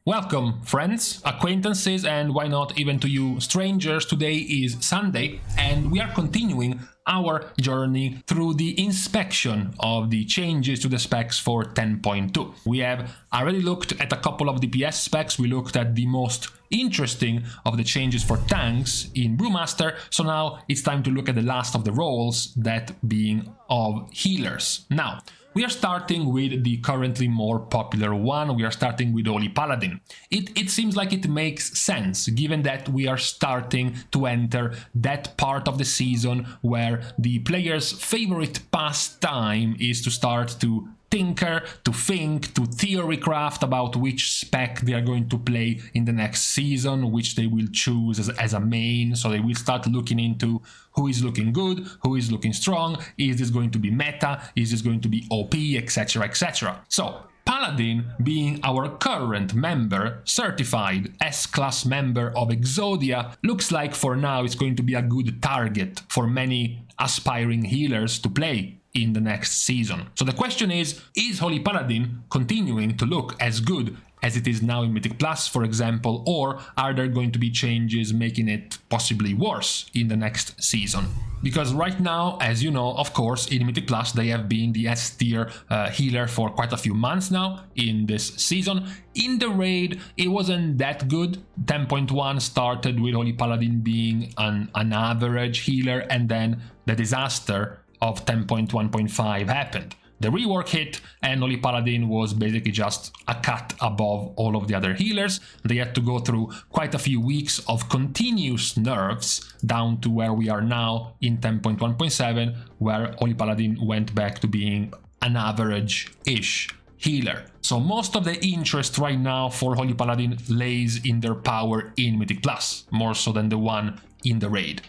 Welcome, friends, acquaintances, and why not even to you strangers. Today is Sunday, and we are continuing our journey through the inspection of the changes to the specs for 10.2. We have already looked at a couple of DPS specs. We looked at the most interesting of the changes for tanks in Brewmaster, so now it's time to look at the last of the roles, that being of healers. Now, we are starting with the currently more popular one. We are starting with Holy Paladin. It seems like it makes sense, given that we are starting to enter that part of the season where the player's favorite pastime is to start to tinker, to think, to theory craft about which spec they are going to play in the next season, which they will choose as a main. So they will start looking into who is looking good, who is looking strong, is this going to be meta, is this going to be OP, etc, etc. So Paladin, being our current member, certified S-class member of Exodia, looks like for now it's going to be a good target for many aspiring healers to play in the next season. So the question is Holy Paladin continuing to look as good as it is now in Mythic Plus, for example, or are there going to be changes making it possibly worse in the next season? Because right now, as you know, of course, in Mythic Plus, they have been the S tier healer for quite a few months now in this season. In the raid, it wasn't that good. 10.1 started with Holy Paladin being an average healer, and then the disaster of 10.1.5 happened. The rework hit, and Holy Paladin was basically just a cut above all of the other healers. They had to go through quite a few weeks of continuous nerfs down to where we are now in 10.1.7, where Holy Paladin went back to being an average-ish healer. So most of the interest right now for Holy Paladin lays in their power in Mythic Plus, more so than the one in the raid.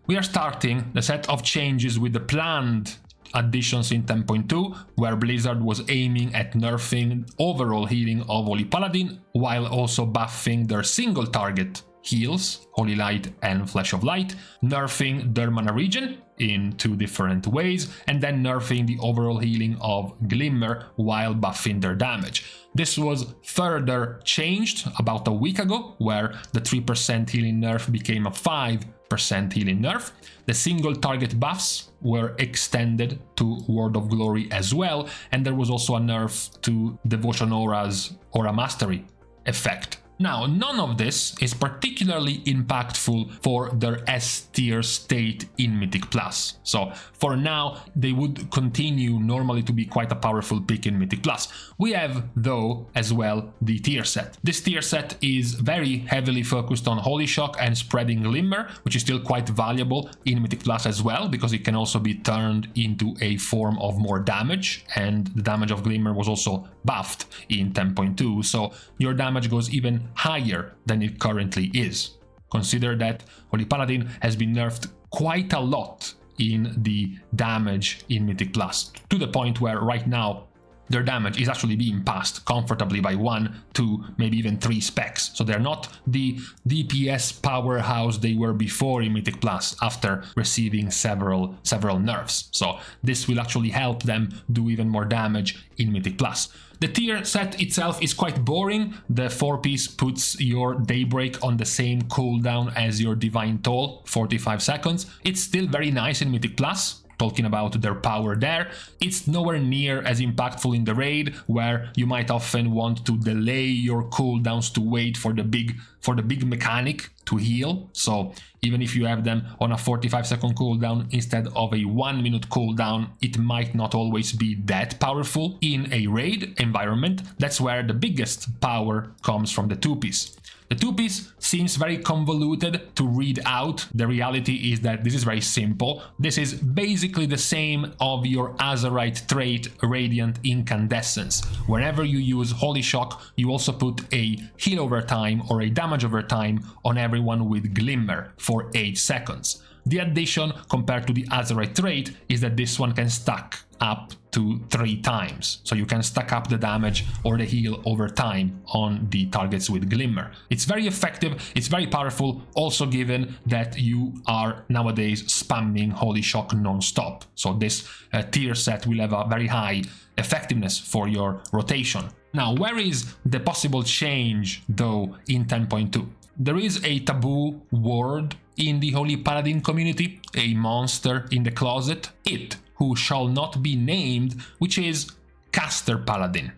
We are starting the set of changes with the planned additions in 10.2, where Blizzard was aiming at nerfing overall healing of Holy Paladin, while also buffing their single target heals, Holy Light and Flash of Light, nerfing their mana regen in two different ways, and then nerfing the overall healing of Glimmer while buffing their damage. This was further changed about a week ago, where the 3% healing nerf became a 5% healing nerf. The single target buffs were extended to Word of Glory as well, and there was also a nerf to Devotion Aura's Aura Mastery effect. Now, none of this is particularly impactful for their S tier state in Mythic Plus. So for now, they would continue normally to be quite a powerful pick in Mythic Plus. We have, though, as well, the tier set. This tier set is very heavily focused on Holy Shock and spreading Glimmer, which is still quite valuable in Mythic Plus as well, because it can also be turned into a form of more damage, and the damage of Glimmer was also buffed in 10.2, so your damage goes even higher than it currently is. Consider that Holy Paladin has been nerfed quite a lot in the damage in Mythic Plus, to the point where right now their damage is actually being passed comfortably by 1, 2, maybe even 3 specs. So they're not the DPS powerhouse they were before in Mythic Plus after receiving several nerfs. So this will actually help them do even more damage in Mythic Plus. The tier set itself is quite boring. The 4-piece puts your Daybreak on the same cooldown as your Divine Toll, 45 seconds. It's still very nice in Mythic Plus, talking about their power there. It's nowhere near as impactful in the raid, where you might often want to delay your cooldowns to wait for the big mechanic to heal. So even if you have them on a 45-second cooldown instead of a 1-minute cooldown, it might not always be that powerful in a raid environment. That's where the biggest power comes from the 2-piece. The 2-piece seems very convoluted to read out. The reality is that this is very simple. This is basically the same of your Azerite trait, Radiant Incandescence. Whenever you use Holy Shock, you also put a heal over time or a damage over time on everyone with Glimmer for 8 seconds. The addition compared to the Azerite trait is that this one can stack up to 3 times. So you can stack up the damage or the heal over time on the targets with Glimmer. It's very effective, it's very powerful, also given that you are nowadays spamming Holy Shock non-stop. So this tier set will have a very high effectiveness for your rotation. Now, where is the possible change though in 10.2? There is a taboo word in the Holy Paladin community, a monster in the closet, it who shall not be named, which is Caster Paladin.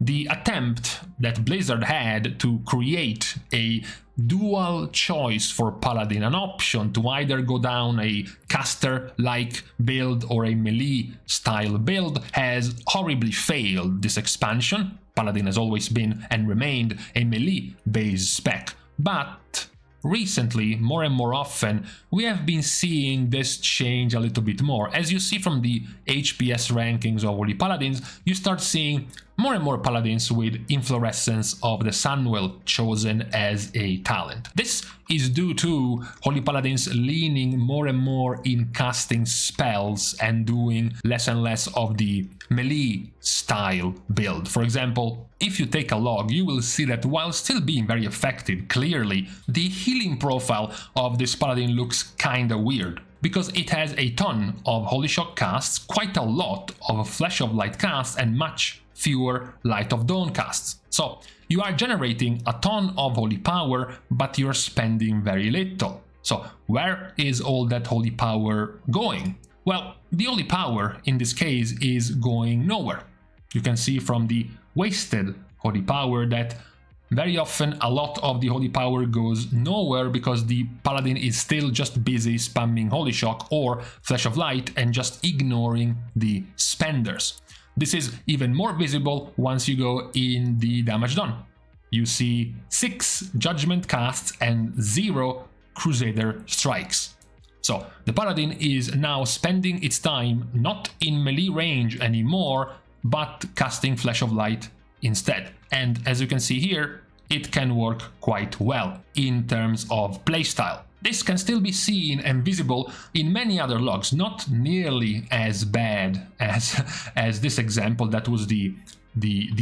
The attempt that Blizzard had to create a dual choice for Paladin, an option to either go down a caster-like build or a melee-style build, has horribly failed this expansion. Paladin has always been and remained a melee-based spec, but recently, more and more often, we have been seeing this change a little bit more. As you see from the HPS rankings of Holy Paladins, you start seeing more and more Paladins with Inflorescence of the Sunwell chosen as a talent. This is due to Holy Paladins leaning more and more in casting spells and doing less and less of the melee style build. For example, if you take a log, you will see that while still being very effective, clearly, the healing profile of this Paladin looks kinda weird, because it has a ton of Holy Shock casts, quite a lot of Flash of Light casts, and much fewer Light of Dawn casts. So you are generating a ton of holy power, but you're spending very little. So where is all that holy power going? Well, the holy power in this case is going nowhere. You can see from the wasted holy power that very often a lot of the holy power goes nowhere because the Paladin is still just busy spamming Holy Shock or Flash of Light and just ignoring the spenders. This is even more visible once you go in the damage done. You see 6 Judgment casts and 0 Crusader strikes. So the Paladin is now spending its time not in melee range anymore, but casting Flash of Light instead. And as you can see here, it can work quite well in terms of playstyle. This can still be seen and visible in many other logs, not nearly as bad as this example that was the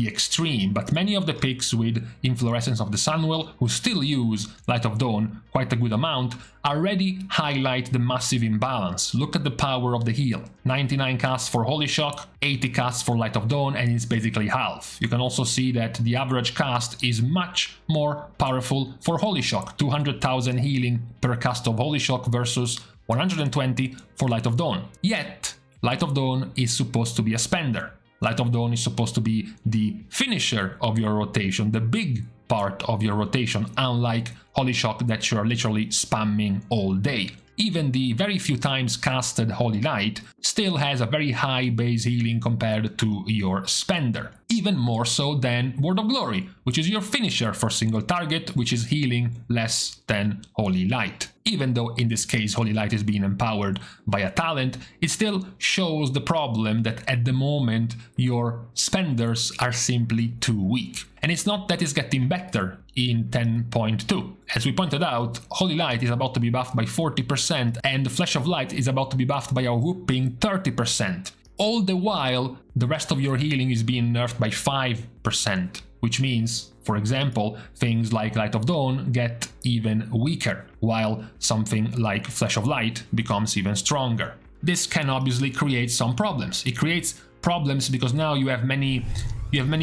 extreme, but many of the picks with Inflorescence of the Sunwell, who still use Light of Dawn quite a good amount, already highlight the massive imbalance. Look at the power of the heal. 99 casts for Holy Shock, 80 casts for Light of Dawn, and it's basically half. You can also see that the average cast is much more powerful for Holy Shock, 200,000 healing per cast of Holy Shock versus 120 for Light of Dawn. Yet, Light of Dawn is supposed to be a spender. Light of Dawn is supposed to be the finisher of your rotation, the big part of your rotation, unlike Holy Shock that you're literally spamming all day. Even the very few times casted Holy Light still has a very high base healing compared to your spender. Even more so than Word of Glory, which is your finisher for single target, which is healing less than Holy Light. Even though in this case Holy Light is being empowered by a talent, it still shows the problem that at the moment your spenders are simply too weak. And it's not that it's getting better in 10.2. As we pointed out, Holy Light is about to be buffed by 40% and the Flash of Light is about to be buffed by a whopping 30%. All the while, the rest of your healing is being nerfed by 5%, which means, for example, things like Light of Dawn get even weaker, while something like Flash of Light becomes even stronger. This can obviously create some problems. It creates problems because now you have many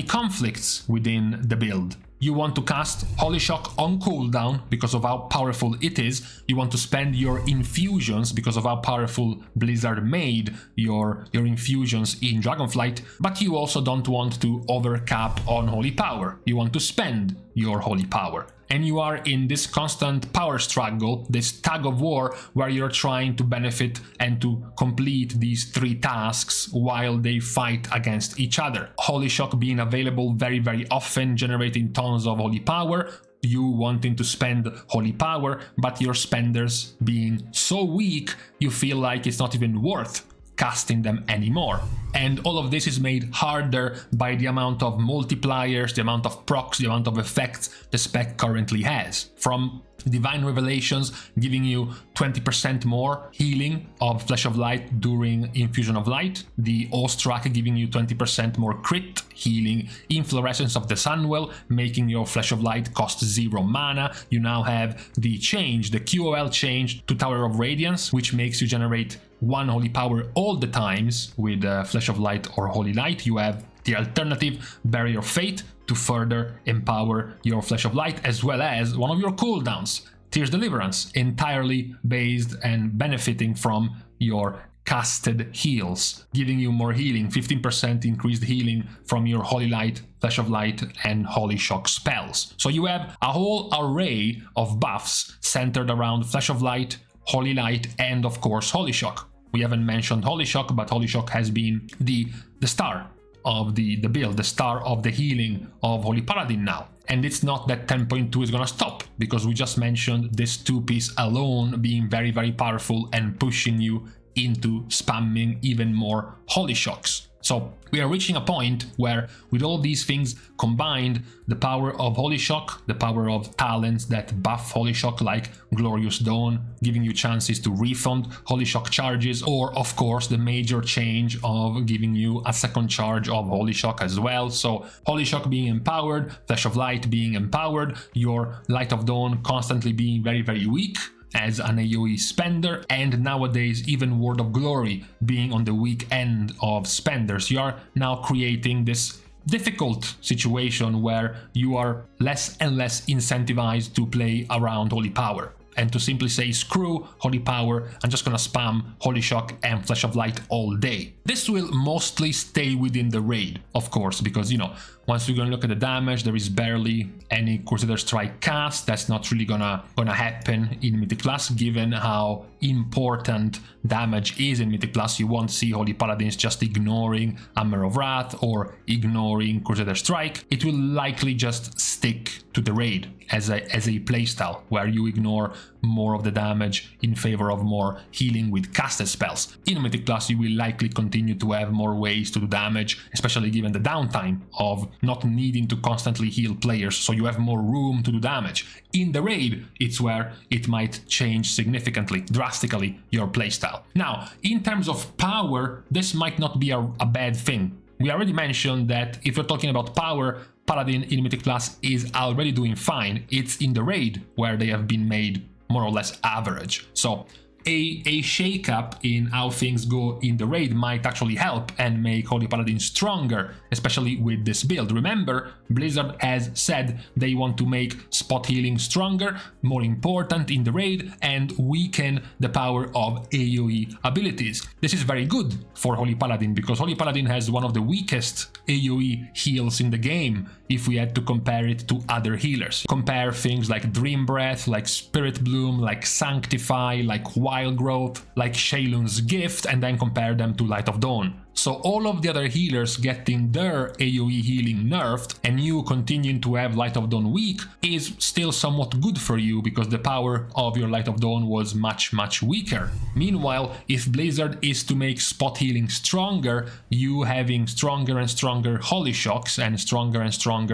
conflicts within the build. You want to cast Holy Shock on cooldown because of how powerful it is. You want to spend your infusions because of how powerful Blizzard made your infusions in Dragonflight, but you also don't want to overcap on holy power. You want to spend your holy power. And you are in this constant power struggle, this tug of war, where you're trying to benefit and to complete these 3 tasks while they fight against each other. Holy Shock being available very, very often, generating tons of holy power, you wanting to spend holy power, but your spenders being so weak, you feel like it's not even worth casting them anymore. And all of this is made harder by the amount of multipliers, the amount of procs, the amount of effects the spec currently has. From Divine Revelations giving you 20% more healing of Flash of Light during Infusion of Light, the Awestruck giving you 20% more crit healing, Inflorescence of the Sunwell making your Flash of Light cost 0 mana. You now have the change, the QOL change to Tower of Radiance, which makes you generate 1 Holy Power all the times with Flash of Light or Holy Light. You have the alternative, Barrier of Fate, to further empower your Flash of Light, as well as one of your cooldowns, Tears Deliverance, entirely based and benefiting from your casted heals, giving you more healing, 15% increased healing from your Holy Light, Flash of Light, and Holy Shock spells. So you have a whole array of buffs centered around Flash of Light, Holy Light, and of course Holy Shock. We haven't mentioned Holy Shock, but Holy Shock has been the star of the build, the star of the healing of Holy Paladin now. And it's not that 10.2 is gonna stop, because we just mentioned this 2-piece alone being very, very powerful and pushing you into spamming even more Holy Shocks. So we are reaching a point where, with all these things combined, the power of Holy Shock, the power of talents that buff Holy Shock like Glorious Dawn, giving you chances to refund Holy Shock charges, or of course the major change of giving you a second charge of Holy Shock as well. So Holy Shock being empowered, Flash of Light being empowered, your Light of Dawn constantly being very, very weak as an AoE spender, and nowadays even Word of Glory being on the weak end of spenders. You are now creating this difficult situation where you are less and less incentivized to play around Holy Power and to simply say, screw Holy Power, I'm just gonna spam Holy Shock and Flash of Light all day. This will mostly stay within the raid, of course, because, you know, once we're gonna look at the damage, there is barely any Crusader Strike cast. That's not really gonna happen in Mythic Plus, given how important damage is in Mythic Plus. You won't see Holy Paladins just ignoring Hammer of Wrath or ignoring Crusader Strike. It will likely just stick to the raid as a playstyle, where you ignore more of the damage in favor of more healing with casted spells. In Mythic Plus, you will likely continue to have more ways to do damage, especially given the downtime of not needing to constantly heal players, so you have more room to do damage. In the raid, it's where it might change significantly, drastically, your playstyle. Now, in terms of power, this might not be a bad thing. We already mentioned that if you're talking about power, Paladin in Mythic Plus is already doing fine. It's in the raid where they have been made more or less average. So a shake-up in how things go in the raid might actually help and make Holy Paladin stronger, especially with this build. Remember, Blizzard has said they want to make spot healing stronger, more important in the raid, and weaken the power of AoE abilities. This is very good for Holy Paladin, because Holy Paladin has one of the weakest AoE heals in the game if we had to compare it to other healers. Compare things like Dream Breath, like Spirit Bloom, like Sanctify, like Wild Growth, like Shaylun's Gift, and then compare them to Light of Dawn. So all of the other healers getting their AoE healing nerfed and you continuing to have Light of Dawn weak is still somewhat good for you, because the power of your Light of Dawn was much, much weaker. Meanwhile, if Blizzard is to make spot healing stronger, you having stronger and stronger Holy Shocks and stronger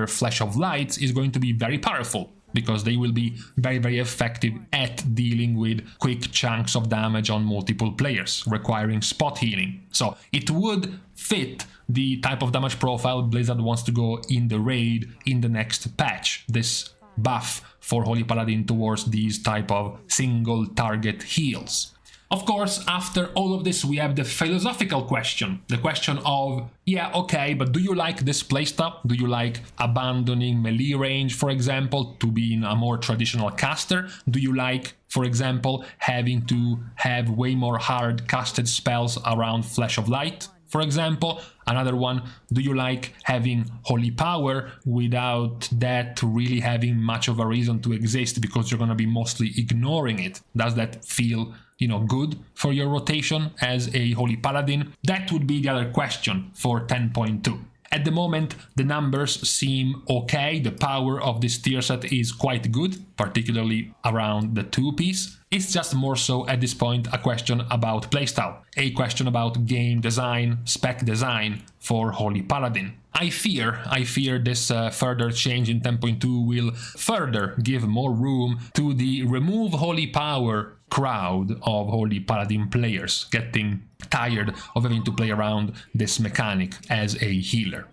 Flash of Lights is going to be very powerful, because they will be very, very effective at dealing with quick chunks of damage on multiple players, requiring spot healing. So it would fit the type of damage profile Blizzard wants to go in the raid in the next patch, this buff for Holy Paladin towards these type of single target heals. Of course, after all of this, we have the philosophical question. The question of, yeah, okay, but do you like this playstyle? Do you like abandoning melee range, for example, to being a more traditional caster? Do you like, for example, having to have way more hard casted spells around Flash of Light? For example, another one, do you like having Holy Power without that really having much of a reason to exist, because you're going to be mostly ignoring it? Does that feel, you know, good for your rotation as a Holy Paladin? That would be the other question for 10.2. At the moment, the numbers seem okay. The power of this tier set is quite good, particularly around the 2-piece. It's just more so at this point a question about playstyle, a question about game design, spec design for Holy Paladin. I fear this further change in 10.2 will further give more room to the remove holy power crowd of Holy Paladin players, getting tired of having to play around this mechanic as a healer.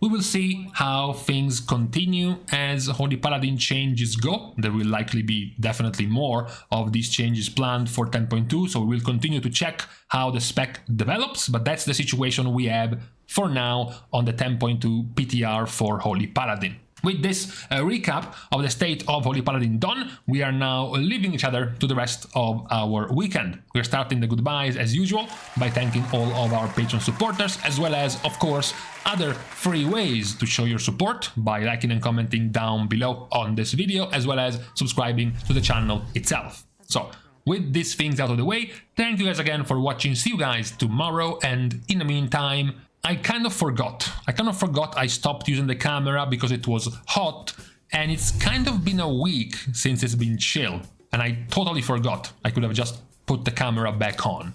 We will see how things continue as Holy Paladin changes go. There will likely be definitely more of these changes planned for 10.2, so we will continue to check how the spec develops, but that's the situation we have for now on the 10.2 PTR for Holy Paladin. With this recap of the state of Holy Paladin done, we are now leaving each other to the rest of our weekend. We're starting the goodbyes as usual by thanking all of our Patreon supporters, as well as, of course, other free ways to show your support by liking and commenting down below on this video, as well as subscribing to the channel itself. So, with these things out of the way, thank you guys again for watching. See you guys tomorrow, and in the meantime, I kind of forgot I stopped using the camera because it was hot, and it's kind of been a week since it's been chill, and I totally forgot. I could have just put the camera back on.